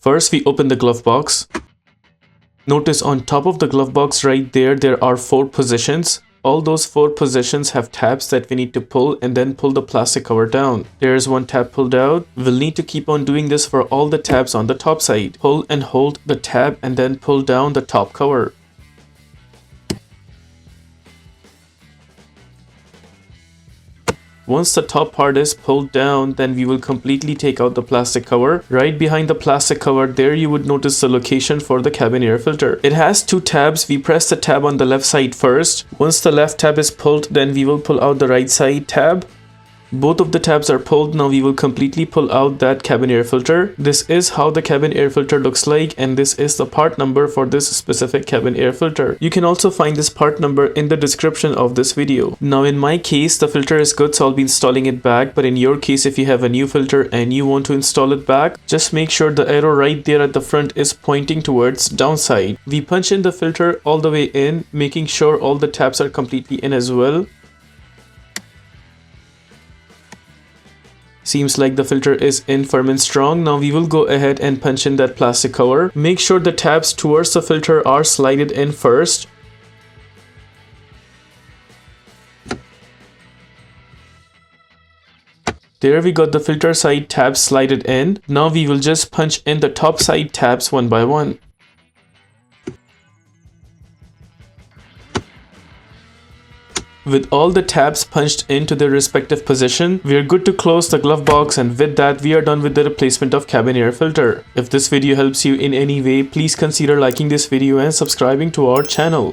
First, we open the glove box. Notice on top of the glove box right there are 4 positions. All those 4 positions have tabs that we need to pull and then pull the plastic cover down. There is one tab pulled out. We'll need to keep on doing this for all the tabs on the top side. Pull and hold the tab and then pull down the top cover. Once the top part is pulled down, then we will completely take out the plastic cover. Right behind the plastic cover there you would notice the location for the cabin air filter. It has 2 tabs. We press the tab on the left side first. Once the left tab is pulled, then we will pull out the right side tab. Both of the tabs are pulled. Now we will completely pull out that cabin air filter. This is how the cabin air filter looks like, and this is the part number for this specific cabin air filter. You can also find this part number in the description of this video. Now in my case, the filter is good, so I'll be installing it back, but in your case, if you have a new filter and you want to install it back, just make sure the arrow right there at the front is pointing towards downside. We punch in the filter all the way in, making sure all the tabs are completely in as well. Seems like the filter is in firm and strong. Now we will go ahead and punch in that plastic cover. Make sure the tabs towards the filter are slided in first. There we got the filter side tabs slided in. Now we will just punch in the top side tabs one by one. With all the tabs punched into their respective position, we are good to close the glove box, and with that we are done with the replacement of cabin air filter. If this video helps you in any way, please consider liking this video and subscribing to our channel.